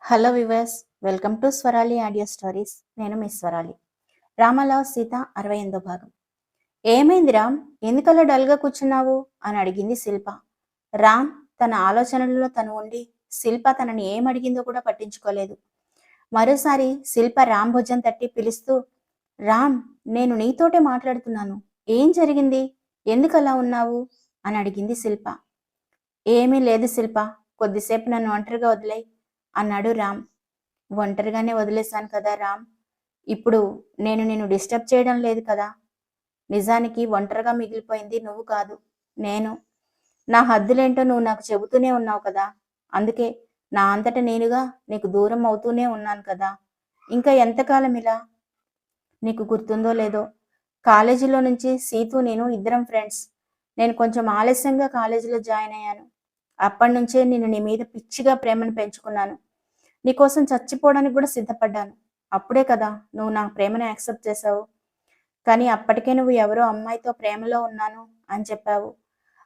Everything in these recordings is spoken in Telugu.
Hello viewers, welcome to Swarali audio stories. నేను మీ స్వరాలి. రామలా సీత 68వ భాగం. ఏమైంది రామ్, ఎందుకలా డల్గా కూర్చున్నావు అని అడిగింది శిల్ప. రామ్ తన ఆలోచనలలో తను ఉండి శిల్ప తనని ఏమడిగిందో కూడా పట్టించుకోలేదు. మరోసారి శిల్ప రామ్ భుజం తట్టి పిలుస్తూ, రామ్, నేను నీతోటే మాట్లాడుతున్నాను, ఏం జరిగింది, ఎందుకలా ఉన్నావు అని అడిగింది శిల్ప. ఏమీ లేదు శిల్ప, కొద్దిసేపు నన్ను ఒంటరిగా వదిలేయ్ అన్నాడు రామ్. ఒంటరిగానే వదిలేశాను కదా రామ్, ఇప్పుడు నేను నిన్ను డిస్టర్బ్ చేయడం లేదు కదా. నిజానికి ఒంటరిగా మిగిలిపోయింది నువ్వు కాదు, నేను. నా హద్దులేంటో నువ్వు నాకు చెబుతూనే ఉన్నావు కదా, అందుకే నా అంతట నేనుగా నీకు దూరం అవుతూనే ఉన్నాను కదా. ఇంకా ఎంతకాలం ఇలా? నీకు గుర్తుందో లేదో, కాలేజీలో నుంచి సీతు నేను ఇద్దరం ఫ్రెండ్స్. నేను కొంచెం ఆలస్యంగా కాలేజీలో జాయిన్ అయ్యాను. అప్పటి నుంచే నేను నీ మీద పిచ్చిగా ప్రేమను పెంచుకున్నాను. నీకోసం చచ్చిపోవడానికి కూడా సిద్ధపడ్డాను. అప్పుడే కదా నువ్వు నా ప్రేమను యాక్సెప్ట్ చేశావు. కానీ అప్పటికే నువ్వు ఎవరో అమ్మాయితో ప్రేమలో ఉన్నాను అని చెప్పావు.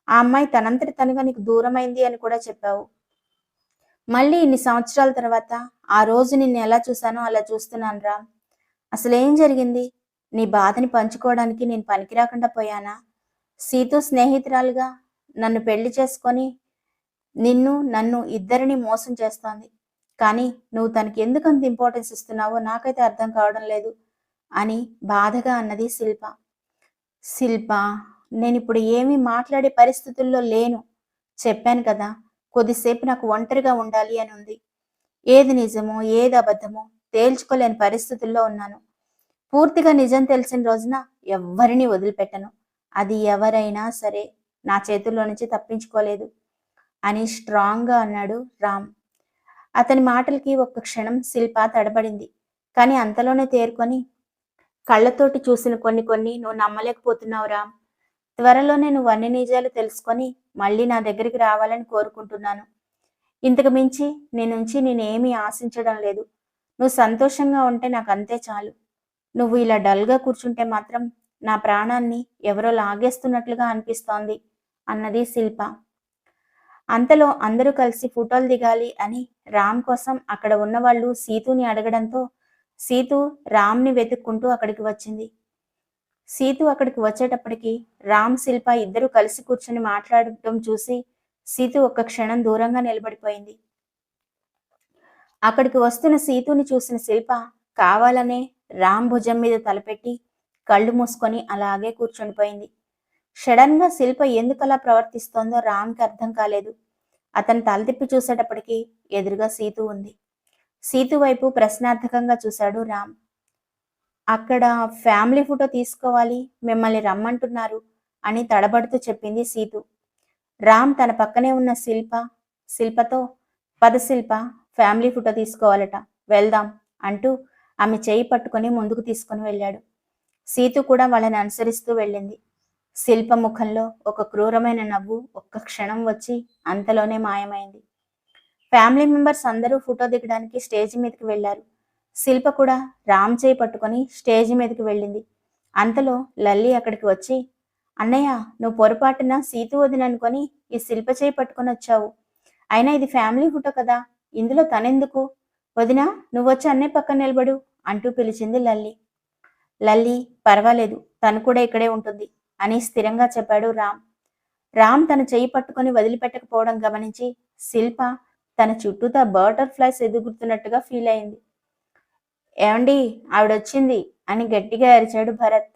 ఆ అమ్మాయి తనంతటి తనుగా నీకు దూరమైంది అని కూడా చెప్పావు. మళ్ళీ ఇన్ని సంవత్సరాల తర్వాత ఆ రోజు నిన్ను ఎలా చూశానో అలా చూస్తున్నాను రా. అసలేం జరిగింది? నీ బాధని పంచుకోవడానికి నేను పనికిరాకుండా పోయానా? సీతు స్నేహితురాలుగా నన్ను పెళ్లి చేసుకొని నన్ను ఇద్దరిని మోసం చేస్తోంది. కానీ నువ్వు తనకి ఎందుకంత ఇంపార్టెన్స్ ఇస్తున్నావో నాకైతే అర్థం కావడం లేదు అని బాధగా అన్నది శిల్ప. శిల్ప, నేను ఇప్పుడు ఏమీ మాట్లాడే పరిస్థితుల్లో లేను. చెప్పాను కదా, కొద్దిసేపు నాకు ఒంటరిగా ఉండాలి అని ఉంది. ఏది నిజమో ఏది అబద్ధమో తేల్చుకోలేని పరిస్థితుల్లో ఉన్నాను. పూర్తిగా నిజం తెలిసిన రోజున ఎవ్వరిని వదిలిపెట్టను. అది ఎవరైనా సరే నా చేతుల్లో నుంచి తప్పించుకోలేదు అని స్ట్రాంగ్గా అన్నాడు రామ్. అతని మాటలకి ఒక్క క్షణం శిల్ప తడబడింది. కానీ అంతలోనే తేరుకొని, కళ్ళతోటి చూసిన కొన్ని నువ్వు నమ్మలేకపోతున్నావు రామ్. త్వరలోనే నువ్వు అన్ని నిజాలు తెలుసుకొని మళ్ళీ నా దగ్గరికి రావాలని కోరుకుంటున్నాను. ఇంతకు మించి నీ నుంచి నేనేమీ ఆశించడం లేదు. నువ్వు సంతోషంగా ఉంటే నాకు అంతే చాలు. నువ్వు ఇలా డల్గా కూర్చుంటే మాత్రం నా ప్రాణాన్ని ఎవరో లాగేస్తున్నట్లుగా అనిపిస్తోంది అన్నది శిల్ప. అంతలో అందరూ కలిసి ఫోటోలు దిగాలి అని రామ్ కోసం అక్కడ ఉన్నవాళ్ళు సీతుని అడగడంతో సీతు రామ్ని వెతుక్కుంటూ అక్కడికి వచ్చింది. సీతు అక్కడికి వచ్చేటప్పటికి రామ్, శిల్ప ఇద్దరూ కలిసి కూర్చొని మాట్లాడటం చూసి సీతు ఒక్క క్షణం దూరంగా నిలబడిపోయింది. అక్కడికి వస్తున్న సీతుని చూసిన శిల్ప కావాలనే రామ్ భుజం మీద తలపెట్టి కళ్ళు మూసుకొని అలాగే కూర్చొనిపోయింది. సడన్ గా శిల్ప ఎందుకలా ప్రవర్తిస్తోందో రామ్కి అర్థం కాలేదు. అతను తల తిప్పి చూసేటప్పటికి ఎదురుగా సీతు ఉంది. సీతు వైపు ప్రశ్నార్థకంగా చూశాడు రామ్. అక్కడ ఫ్యామిలీ ఫోటో తీసుకోవాలి, మిమ్మల్ని రమ్మంటున్నారు అని తడబడుతూ చెప్పింది సీతు. రామ్ తన పక్కనే ఉన్న శిల్పతో, పద శిల్ప, ఫ్యామిలీ ఫోటో తీసుకోవాలట, వెళ్దాం అంటూ ఆమె చేయి పట్టుకొని ముందుకు తీసుకుని వెళ్ళాడు. సీతు కూడా వాళ్ళని అనుసరిస్తూ వెళ్ళింది. శిల్ప ముఖంలో ఒక క్రూరమైన నవ్వు ఒక్క క్షణం వచ్చి అంతలోనే మాయమైంది. ఫ్యామిలీ మెంబర్స్ అందరూ ఫోటో దిగడానికి స్టేజ్ మీదకి వెళ్లారు. శిల్ప కూడా రామ్ చేయి పట్టుకొని స్టేజ్ మీదకి వెళ్ళింది. అంతలో లల్లి అక్కడికి వచ్చి, అన్నయ్య, నువ్వు పొరపాటున సీతు వదిన అనుకొని ఈ శిల్ప చేయి పట్టుకొని వచ్చావు. అయినా ఇది ఫ్యామిలీ ఫోటో కదా, ఇందులో తనెందుకు? వదినా, నువ్వొచ్చి అన్నయ్య పక్కన నిలబడు అంటూ పిలిచింది లల్లి. లల్లి, పర్వాలేదు, తను కూడా ఇక్కడే ఉంటుంది అని స్థిరంగా చెప్పాడు రామ్. రామ్ తన చెయ్యి పట్టుకొని వదిలిపెట్టకపోవడం గమనించి శిల్ప తన చుట్టూతా బటర్ఫ్లైస్ ఎదుగుతున్నట్టుగా ఫీల్ అయింది. ఏమండి, ఆవిడొచ్చింది అని గట్టిగా అరిచాడు భరత్.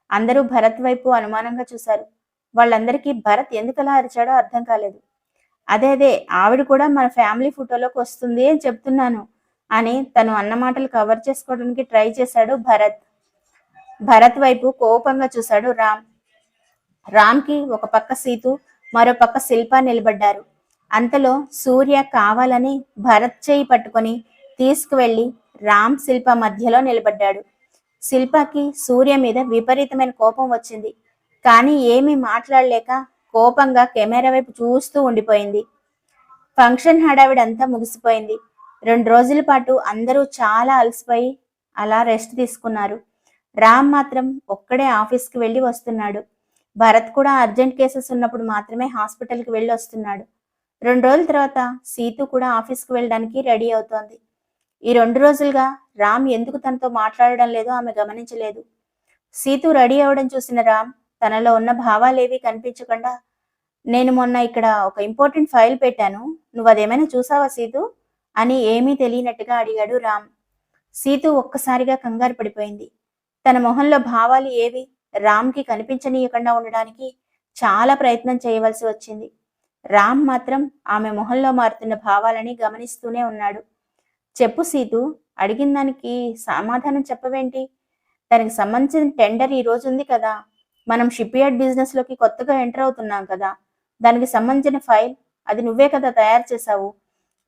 అందరూ భరత్ వైపు అనుమానంగా చూశారు. వాళ్ళందరికీ భరత్ ఎందుకలా అరిచాడో అర్థం కాలేదు. అదే ఆవిడ కూడా మన ఫ్యామిలీ ఫోటోలోకి వస్తుంది అని చెప్తున్నాను అని తను అన్న మాటలు కవర్ చేసుకోవడానికి ట్రై చేశాడు భరత్. భరత్ వైపు కోపంగా చూశాడు రామ్. రామ్కి ఒక పక్క సీతు, మరో పక్క శిల్ప నిలబడ్డారు. అంతలో సూర్య కావాలని భరత్ చేయి పట్టుకొని తీసుకువెళ్లి రామ్, శిల్ప మధ్యలో నిలబడ్డాడు. శిల్పకి సూర్య మీద విపరీతమైన కోపం వచ్చింది. కానీ ఏమీ మాట్లాడలేక కోపంగా కెమెరా వైపు చూస్తూ ఉండిపోయింది. ఫంక్షన్ హడావిడంతా ముగిసిపోయింది. 2 రోజుల పాటు అందరూ చాలా అలసిపోయి అలా రెస్ట్ తీసుకున్నారు. రామ్ మాత్రం ఒక్కడే ఆఫీస్కి వెళ్ళి వస్తున్నాడు. భరత్ కూడా అర్జెంట్ కేసెస్ ఉన్నప్పుడు మాత్రమే హాస్పిటల్కి వెళ్ళి వస్తున్నాడు. 2 రోజుల తర్వాత సీతు కూడా ఆఫీస్కి వెళ్ళడానికి రెడీ అవుతోంది. ఈ 2 రోజులుగా రామ్ ఎందుకు తనతో మాట్లాడడం లేదో ఆమె గమనించలేదు. సీతు రెడీ అవడం చూసిన రామ్ తనలో ఉన్న భావాలేవీ కనిపించకుండా, నేను మొన్న ఇక్కడ ఒక ఇంపార్టెంట్ ఫైల్ పెట్టాను, నువ్వు అదేమైనా చూసావా సీతు అని ఏమీ తెలియనట్టుగా అడిగాడు రామ్. సీతు ఒక్కసారిగా కంగారు పడిపోయింది. తన మొహంలో భావాలు ఏవి రామ్కి కనిపించనీయకుండా ఉండడానికి చాలా ప్రయత్నం చేయవలసి వచ్చింది. రామ్ మాత్రం ఆమె మొహంలో మారుతున్న భావాలని గమనిస్తూనే ఉన్నాడు. చెప్పు సీతు, అడిగిన దానికి సమాధానం చెప్పవేంటి? దానికి సంబంధించిన టెండర్ ఈ రోజు ఉంది కదా, మనం షిప్ యార్డ్ బిజినెస్ లోకి కొత్తగా ఎంటర్ అవుతున్నాం కదా, దానికి సంబంధించిన ఫైల్ అది నువ్వే కదా తయారు చేశావు,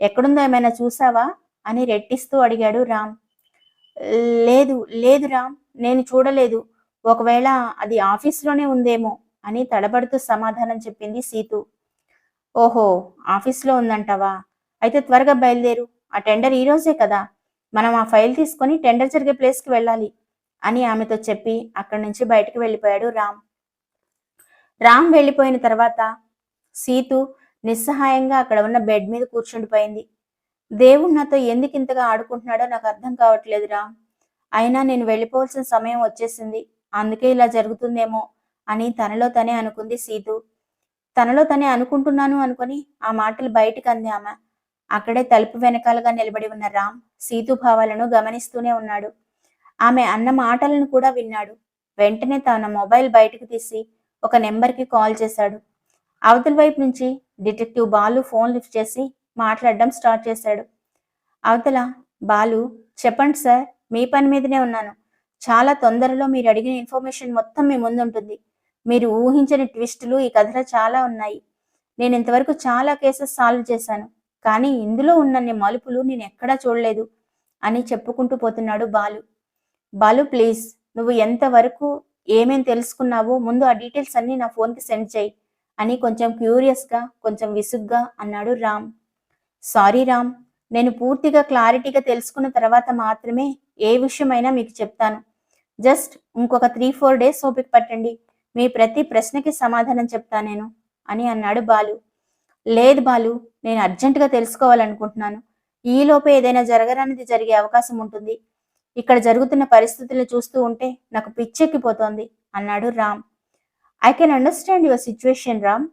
ఎక్కడుందో ఏమైనా చూసావా అని రెట్టిస్తూ అడిగాడు రామ్. లేదు లేదు రామ్, నేను చూడలేదు, ఒకవేళ అది ఆఫీస్లోనే ఉందేమో అని తడబడుతూ సమాధానం చెప్పింది సీతు. ఓహో, ఆఫీస్లో ఉందంటావా? అయితే త్వరగా బయలుదేరు, ఆ టెండర్ ఈ రోజే కదా, మనం ఆ ఫైల్ తీసుకొని టెండర్ జరిగే ప్లేస్కి వెళ్ళాలి అని ఆమెతో చెప్పి అక్కడి నుంచి బయటకు వెళ్ళిపోయాడు రామ్. రామ్ వెళ్ళిపోయిన తర్వాత సీతు నిస్సహాయంగా అక్కడ ఉన్న బెడ్ మీద కూర్చుండిపోయింది. దేవుడు నాతో ఎందుకు ఇంతగా ఆడుకుంటున్నాడో నాకు అర్థం కావట్లేదు రామ్. అయినా నేను వెళ్ళిపోవాల్సిన సమయం వచ్చేసింది, అందుకే ఇలా జరుగుతుందేమో అని తనలో తనే అనుకుంది సీతు. తనలో తనే అనుకుంటున్నాను అనుకుని ఆ మాటలు బయటికి అంది ఆమె. అక్కడే తలుపు వెనకాలగా నిలబడి ఉన్న రామ్ సీతు భావాలను గమనిస్తూనే ఉన్నాడు. ఆమె అన్న మాటలను కూడా విన్నాడు. వెంటనే తన మొబైల్ బయటకు తీసి ఒక నెంబర్కి కాల్ చేశాడు. అవతల వైపు నుంచి డిటెక్టివ్ బాలు ఫోన్ లిఫ్ట్ చేసి మాట్లాడడం స్టార్ట్ చేశాడు. అవతల బాలు, చెప్పండి సార్, మీ పని మీదనే ఉన్నాను. చాలా తొందరలో మీరు అడిగిన ఇన్ఫర్మేషన్ మొత్తం మీ ముందుంటుంది. మీరు ఊహించని ట్విస్టులు ఈ కథలో చాలా ఉన్నాయి. నేను ఇంతవరకు చాలా కేసెస్ సాల్వ్ చేశాను, కానీ ఇందులో ఉన్నన్ని మలుపులు నేను ఎక్కడా చూడలేదు అని చెప్పుకుంటూ పోతున్నాడు బాలు. బాలు ప్లీజ్, నువ్వు ఎంతవరకు ఏమేం తెలుసుకున్నావో ముందు ఆ డీటెయిల్స్ అన్ని నా ఫోన్కి సెండ్ చేయి అని కొంచెం క్యూరియస్గా, కొంచెం విసుగ్గా అన్నాడు రామ్. సారీ రామ్, నేను పూర్తిగా క్లారిటీగా తెలుసుకున్న తర్వాత మాత్రమే ఏ విషయమైనా మీకు చెప్తాను. జస్ట్ ఇంకొక 3-4 డేస్ ఓపిక పట్టండి, మీ ప్రతి ప్రశ్నకి సమాధానం చెప్తా నేను అని అన్నాడు బాలు. లేదు బాలు, నేను అర్జెంటుగా తెలుసుకోవాలనుకుంటున్నాను. ఈలోపే ఏదైనా జరగరానిది జరిగే అవకాశం ఉంటుంది. ఇక్కడ జరుగుతున్న పరిస్థితులను చూస్తూ ఉంటే నాకు పిచ్చెక్కిపోతోంది అన్నాడు Ram. I can understand your situation Ram,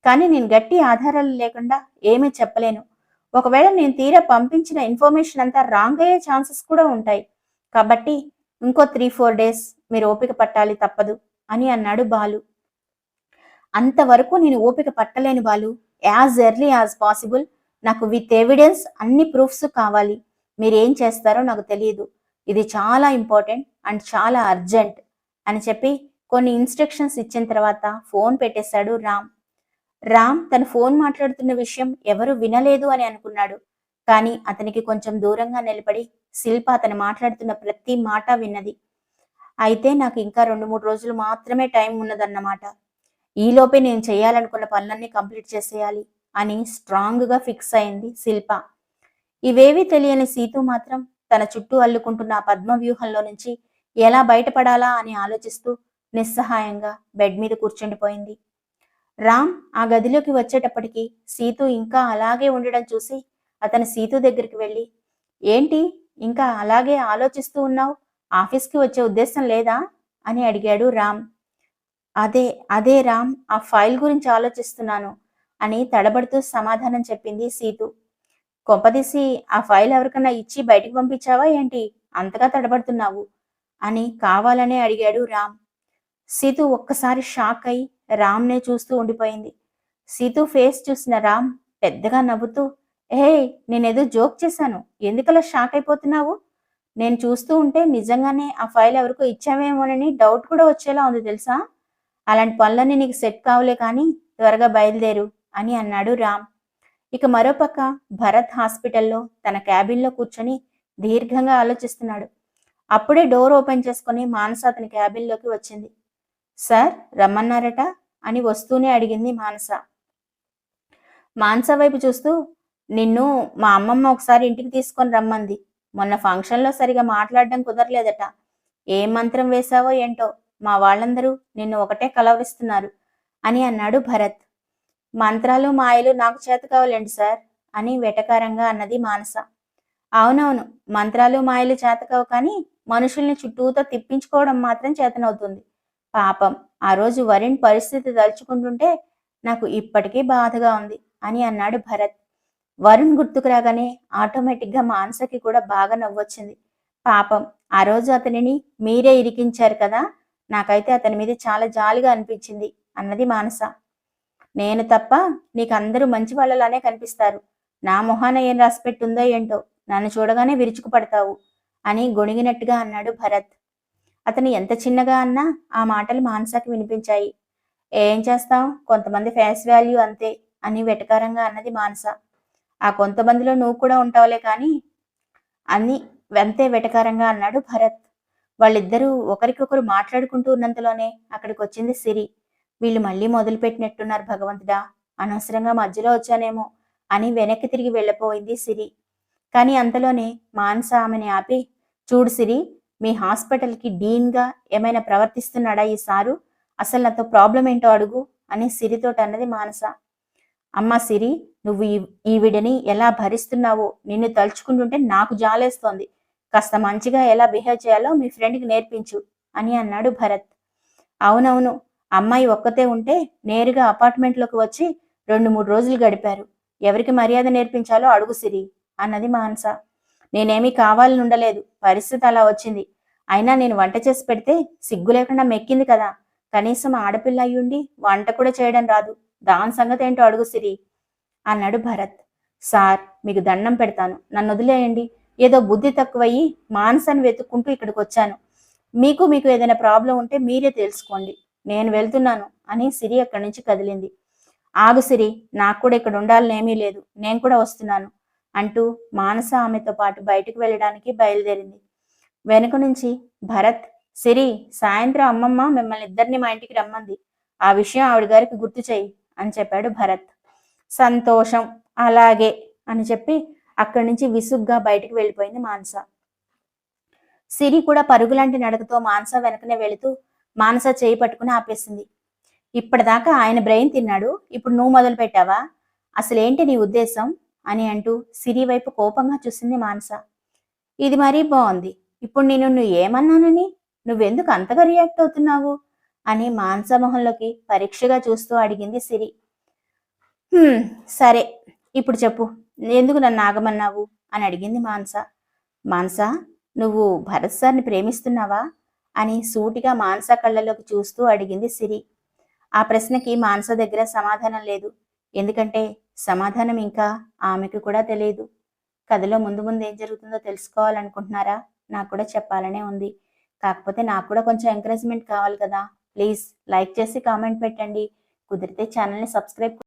కానీ నేను గట్టి ఆధారాలు లేకుండా ఏమీ చెప్పలేను. ఒకవేళ నేను తీరా పంపించిన ఇన్ఫర్మేషన్ అంతా రాంగ్ అయ్యే ఛాన్సెస్ కూడా ఉంటాయి. కాబట్టి ఇంకో 3-4 డేస్ మీరు ఓపిక పట్టాలి, తప్పదు అని అన్నాడు బాలు. అంతవరకు నేను ఓపిక పట్టలేను Balu. As early as possible నాకు విత్ ఎవిడెన్స్ అన్ని ప్రూఫ్స్ కావాలి. మీరేం చేస్తారో నాకు తెలియదు. ఇది చాలా ఇంపార్టెంట్ అండ్ చాలా అర్జెంట్ అని చెప్పి కొన్ని ఇన్స్ట్రక్షన్స్ ఇచ్చిన తర్వాత ఫోన్ పెట్టేశాడు రామ్. రామ్ తన ఫోన్ మాట్లాడుతున్న విషయం ఎవరు వినలేదు అని అనుకున్నాడు. కానీ అతనికి కొంచెం దూరంగా నిలబడి శిల్ప అతను మాట్లాడుతున్న ప్రతి మాట విన్నది. అయితే నాకు ఇంకా 2-3 రోజులు మాత్రమే టైం ఉన్నదన్నమాట. ఈలోపే నేను చేయాలనుకున్న పనులన్నీ కంప్లీట్ చేసేయాలి అని స్ట్రాంగ్గా ఫిక్స్ అయింది శిల్ప. ఇవేవీ తెలియని సీతు మాత్రం తన చుట్టూ అల్లుకుంటున్న ఆ పద్మ వ్యూహంలో నుంచి ఎలా బయటపడాలా అని ఆలోచిస్తూ నిస్సహాయంగా బెడ్ మీద కూర్చుండిపోయింది. రామ్ ఆ గదిలోకి వచ్చేటప్పటికి సీతు ఇంకా అలాగే ఉండడం చూసి అతను సీతు దగ్గరికి వెళ్ళి, ఏంటి ఇంకా అలాగే ఆలోచిస్తూ ఉన్నావు, ఆఫీస్కి వచ్చే ఉద్దేశం లేదా అని అడిగాడు రామ్. అదే అదే రామ్, ఆ ఫైల్ గురించి ఆలోచిస్తున్నాను అని తడబడుతూ సమాధానం చెప్పింది సీతు. కొంపదీసి ఆ ఫైల్ ఎవరికన్నా ఇచ్చి బయటికి పంపించావా ఏంటి, అంతగా తడబడుతున్నావు అని కావాలనే అడిగాడు రామ్. సీతు ఒక్కసారి షాక్ అయి రామ్నే చూస్తూ ఉండిపోయింది. సీతు ఫేస్ చూసిన రామ్ పెద్దగా నవ్వుతూ, ఏ నేనేదో జోక్ చేశాను, ఎందుకలా షాక్ అయిపోతున్నావు? నేను చూస్తూ ఉంటే నిజంగానే ఆ ఫైల్ ఎవరికో ఇచ్చావేమోనని డౌట్ కూడా వచ్చేలా ఉంది తెలుసా. అలాంటి పనులన్నీ నీకు సెట్ కావులే కానీ త్వరగా బయలుదేరు అని అన్నాడు రామ్. ఇక మరోపక్క భరత్ హాస్పిటల్లో తన క్యాబిన్లో కూర్చొని దీర్ఘంగా ఆలోచిస్తున్నాడు. అప్పుడే డోర్ ఓపెన్ చేసుకుని మానస అతని క్యాబిన్లోకి వచ్చింది. సార్ రమ్మన్నారట అని వస్తూనే అడిగింది మానస. మానస వైపు చూస్తూ, నిన్ను మా అమ్మమ్మ ఒకసారి ఇంటికి తీసుకొని రమ్మంది. మొన్న ఫంక్షన్లో సరిగా మాట్లాడడం కుదరలేదట. ఏం మంత్రం వేశావో ఏంటో, మా వాళ్ళందరూ నిన్ను ఒకటే కలవరిస్తున్నారు అని అన్నాడు భరత్. మంత్రాలు మాయలు నాకు చేత కావాలండి సార్ అని వెటకారంగా అన్నది మానస. అవునవును. మంత్రాలు, మాయలు చేతకావు కానీ, మనుషుల్ని చుట్టూతా తిప్పించుకోవడం మాత్రం చేతనవుతుంది. పాపం! ఆ రోజు వరుణ్ పరిస్థితి తలుచుకుంటుంటే నాకు ఇప్పటికీ బాధగా ఉంది అని అన్నాడు భరత్. వరుణ్ గుర్తుకు రాగానే ఆటోమేటిక్‌గా మానసకి కూడా బాగా నవ్వొచ్చింది. పాపం! ఆ రోజు అతనిని మీరే ఇరికించారు కదా! నాకైతే అతని మీద చాలా జాలిగా అనిపించింది అన్నది మానస. నేను తప్ప నీకందరూ మంచి వాళ్ళలానే కనిపిస్తారు. నా మొహాన ఏం రాసిపెట్టుందో ఏంటో నన్ను చూడగానే విరుచుకుపడతావు అని గొణిగినట్టుగా అన్నాడు భరత్. అతను ఎంత చిన్నగా అన్నా ఆ మాటలు మానసకి వినిపించాయి. ఏం చేస్తాం, కొంతమంది ఫేస్ వాల్యూ అంతే అని వెటకారంగా అన్నది మానస. ఆ కొంతమందిలో నువ్వు కూడా ఉంటావులే కానీ అని అంతే వెటకారంగా అన్నాడు భరత్. వాళ్ళిద్దరూ ఒకరికొకరు మాట్లాడుకుంటూ ఉన్నంతలోనే అక్కడికొచ్చింది సిరి. వీళ్ళు మళ్ళీ మొదలుపెట్టినట్టున్నారు భగవంతుడా! అనవసరంగా మధ్యలో వచ్చానేమో అని వెనక్కి తిరిగి వెళ్ళిపోయింది సిరి. కానీ అంతలోనే మానస ఆమెని ఆపి, చూడు సిరి, మీ హాస్పిటల్‌కి డీన్‌గా ఏమైనా ప్రవర్తిస్తున్నాడా ఈ సారు? అసలు నాతో ప్రాబ్లమ్ ఏంటో అడుగు అని సిరితోటన్నది మానస. అమ్మా సిరి, నువ్వు ఈవిడని ఎలా భరిస్తున్నావో నిన్ను తలుచుకుంటుంటే నాకు జాలేస్తోంది. కాస్త మంచిగా ఎలా బిహేవ్ చేయాలో మీ ఫ్రెండ్‌కి నేర్పించు అని అన్నాడు భరత్. అవునవును. అమ్మాయి ఒక్కతే ఉంటే నేరుగా అపార్ట్మెంట్‌లోకి వచ్చి 2, 3 రోజులు గడిపారు. ఎవరికి మర్యాద నేర్పించాలో అడుగు సిరి అన్నది మానస. నేనేమీ కావాలని ఉండలేదు. పరిస్థితి అలా వచ్చింది. అయినా నేను వంట చేసి పెడితే సిగ్గు లేకుండా మెక్కింది కదా! కనీసం ఆడపిల్ల అయ్యుండి వంట కూడా చేయడం రాదు. దాని సంగతేంటో అడుగు సిరి అన్నాడు భరత్. సార్, మీకు దండం పెడతాను. నన్నొదిలేయండి. ఏదో బుద్ధి తక్కువయ్యి మానసని వెతుక్కుంటూ ఇక్కడికొచ్చాను. మీకు ఏదైనా ప్రాబ్లం ఉంటే మీరే తెలుసుకోండి. నేను వెళ్తున్నాను అని సిరి అక్కడి నుంచి కదిలింది. ఆగు సిరి, నాకు కూడా ఇక్కడ ఉండాలనేమీ లేదు. నేను కూడా వస్తున్నాను అంటూ మానస ఆమెతో పాటు బయటకు వెళ్ళడానికి బయలుదేరింది. వెనుక నుంచి భరత్, సిరి, సాయంత్రం అమ్మమ్మ మిమ్మల్ని ఇద్దరిని మా ఇంటికి రమ్మంది. ఆ విషయం ఆవిడ గారికి గుర్తు చెయ్యి అని చెప్పాడు భరత్. సంతోషం, అలాగే అని చెప్పి అక్కడి నుంచి విసుగ్గా బయటకు వెళ్ళిపోయింది మానస. సిరి కూడా పరుగులాంటి నడకతో మానస వెనకనే వెళుతూ మానస చేయి పట్టుకుని ఆపేసింది. ఇప్పటిదాకా ఆయన బ్రెయిన్ తిన్నాడు, ఇప్పుడు నువ్వు మొదలు పెట్టావా? అసలేంటి నీ ఉద్దేశం అని అంటూ సిరి వైపు కోపంగా చూసింది మానస. ఇది మరీ బాగుంది. ఇప్పుడు నువ్వు ఏమన్నానని నువ్వెందుకు అంతగా రియాక్ట్ అవుతున్నావు అని మానస మొహంలోకి పరీక్షగా చూస్తూ అడిగింది సిరి. సరే, ఇప్పుడు చెప్పు, ఎందుకు నన్ను ఆగమన్నావు అని అడిగింది మానస. మానస, నువ్వు భరత్ సార్ని ప్రేమిస్తున్నావా అని సూటిగా మానస కళ్ళలోకి చూస్తూ అడిగింది సిరి. ఆ ప్రశ్నకి మానస దగ్గర సమాధానం లేదు. ఎందుకంటే సమాధానం ఇంకా ఆమెకు కూడా తెలియదు. కథలో ముందు ముందు ఏం జరుగుతుందో తెలుసుకోవాలనుకుంటున్నారా? నాకు కూడా చెప్పాలనే ఉంది. కాకపోతే నాకు కూడా కొంచెం ఎంకరేజ్మెంట్ కావాలి కదా. ప్లీజ్ లైక్ చేసి కామెంట్ పెట్టండి. కుదిరితే ఛానల్ని సబ్స్క్రైబ్